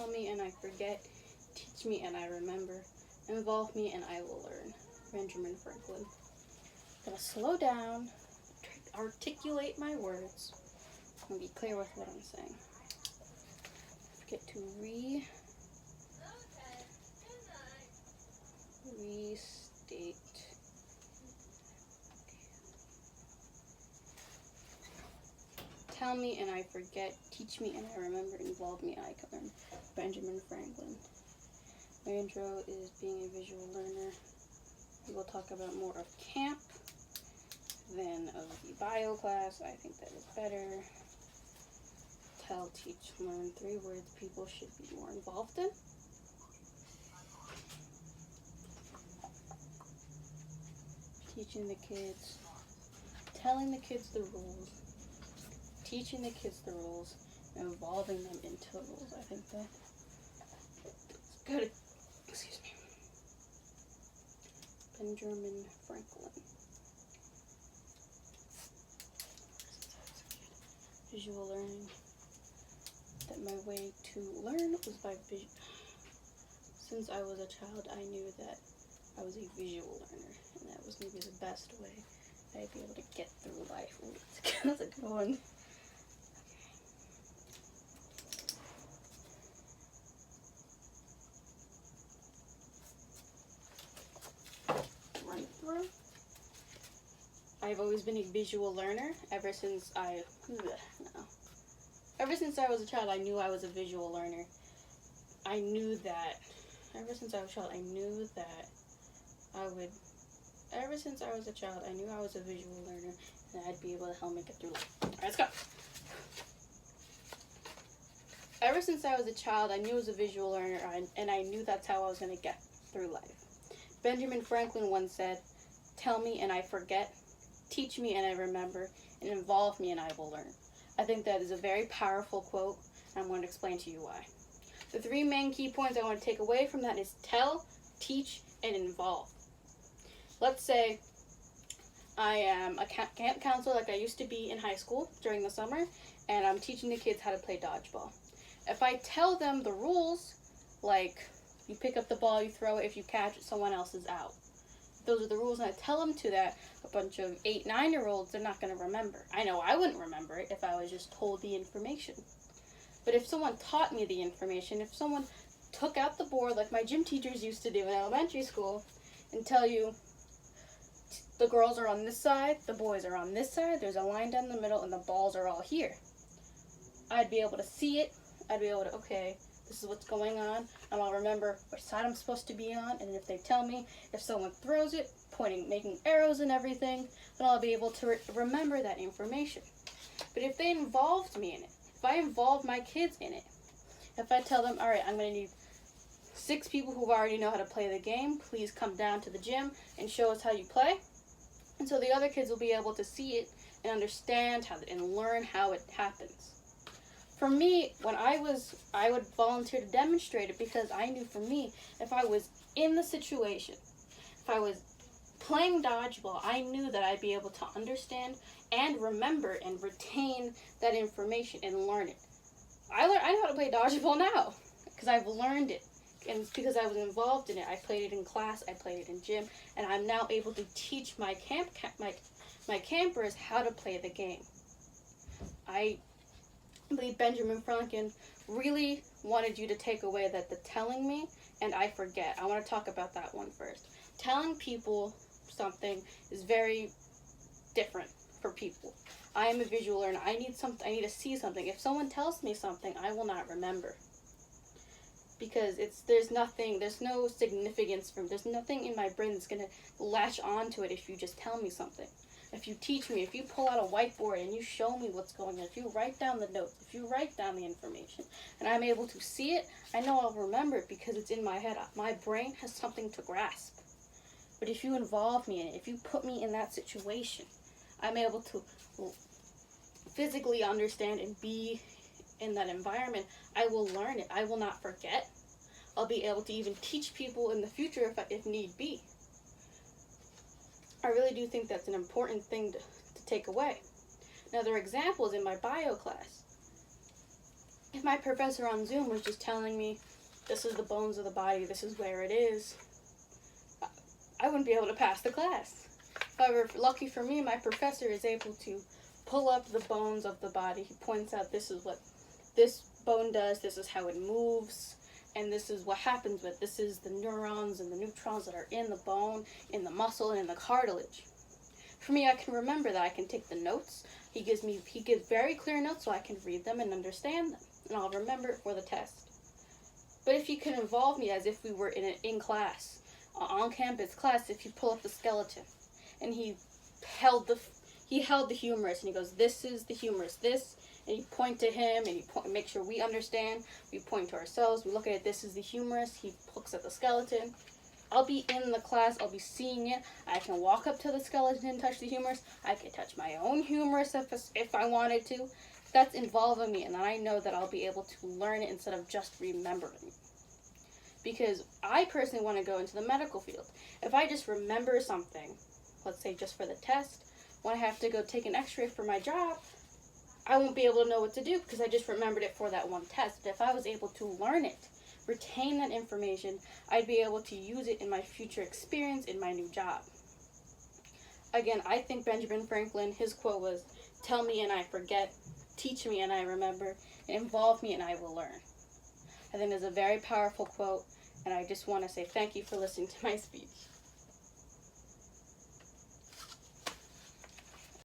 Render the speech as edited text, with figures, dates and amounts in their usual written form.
Tell me and I forget. Teach me and I remember. Involve me and I will learn. Benjamin Franklin. I'm gonna slow down, articulate my words, and be clear with what I'm saying. Get to restate. Tell me and I forget. Teach me and I remember. Involve me and I can learn. Benjamin Franklin. My intro is being a visual learner. We will talk about more of camp than of the bio class. I think that is better. Tell, teach, learn. 3 words people should be more involved in. Teaching the kids. Telling the kids the rules. Teaching the kids the rules. And involving them into the rules. I think that's good. Excuse me. Benjamin Franklin. Visual learning. That my way to learn was by vision. Since I was a child, I knew that I was a visual learner, and that was maybe the best way I'd be able to get through life. Ooh, that's a good one. Run through. I've always been a visual learner ever since I was a child. I knew I was a visual learner. I knew that ever since I was a child, I knew that ever since I was a child, I knew I was a visual learner and I'd be able to help me get through life. Alright, let's go. Ever since I was a child, I knew I was a visual learner and I knew that's how I was going to get through life. Benjamin Franklin once said, "Tell me and I forget, teach me and I remember, and involve me and I will learn." I think that is a very powerful quote, and I'm going to explain to you why. The 3 main key points I want to take away from that is tell, teach, and involve. Let's say I am a camp counselor like I used to be in high school during the summer, and I'm teaching the kids how to play dodgeball. If I tell them the rules, like you pick up the ball, you throw it, if you catch it, someone else is out. Those are the rules, and I tell them to that, a bunch of 8, 9-year-olds, they're not going to remember. I know I wouldn't remember it if I was just told the information. But if someone taught me the information, if someone took out the board like my gym teachers used to do in elementary school and tell you the girls are on this side, the boys are on this side, there's a line down the middle, and the balls are all here. I'd be able to see it. I'd be able to, okay, this is what's going on, and I'll remember which side I'm supposed to be on, and if they tell me, if someone throws it, pointing, making arrows and everything, then I'll be able to remember that information. But if they involved me in it, if I involve my kids in it, if I tell them, all right, I'm going to need 6 people who already know how to play the game, please come down to the gym and show us how you play. And so the other kids will be able to see it and understand how and learn how it happens. For me, when I would volunteer to demonstrate it because I knew for me, if I was in the situation, if I was playing dodgeball, I knew that I'd be able to understand and remember and retain that information and learn it. I know how to play dodgeball now because I've learned it. And it's because I was involved in it. I played it in class, I played it in gym, and I'm now able to teach my campers how to play the game. I believe Benjamin Franklin really wanted you to take away that the telling me and I forget. I want to talk about that one first. Telling people something is very different for people. I am a visual learner. I need to see something. If someone tells me something, I will not remember. Because there's no significance there's nothing in my brain that's going to latch onto it if you just tell me something. If you teach me, if you pull out a whiteboard and you show me what's going on, if you write down the notes, if you write down the information, and I'm able to see it, I know I'll remember it because it's in my head. My brain has something to grasp. But if you involve me in it, if you put me in that situation, I'm able to physically understand and be in that environment. I will learn it. I will not forget. I'll be able to even teach people in the future if need be. I really do think that's an important thing to take away. Another example is in my bio class. If my professor on Zoom was just telling me, this is the bones of the body, this is where it is, I wouldn't be able to pass the class. However, lucky for me, my professor is able to pull up the bones of the body. He points out, this is what this bone does, this is how it moves, and this is what happens with, this is the neurons and the neutrons that are in the bone, in the muscle, and in the cartilage. For me, I can remember that. I can take the notes. He gives very clear notes so I can read them and understand them, and I'll remember it for the test. But if you can involve me as if we were in class, on campus class, if you pull up the skeleton, and he held the humerus, and he goes, this is the humerus, this, and you point to him, and you make sure we understand. We point to ourselves. We look at it. This is the humerus. He looks at the skeleton. I'll be in the class. I'll be seeing it. I can walk up to the skeleton and touch the humerus. I can touch my own humerus if I wanted to. That's involving me, and then I know that I'll be able to learn it instead of just remembering it. Because I personally want to go into the medical field. If I just remember something, let's say just for the test, when I have to go take an x-ray for my job, I won't be able to know what to do because I just remembered it for that one test. But if I was able to learn it, retain that information, I'd be able to use it in my future experience in my new job. Again, I think Benjamin Franklin, his quote was, tell me and I forget, teach me and I remember, and involve me and I will learn. I think it's a very powerful quote, and I just want to say thank you for listening to my speech.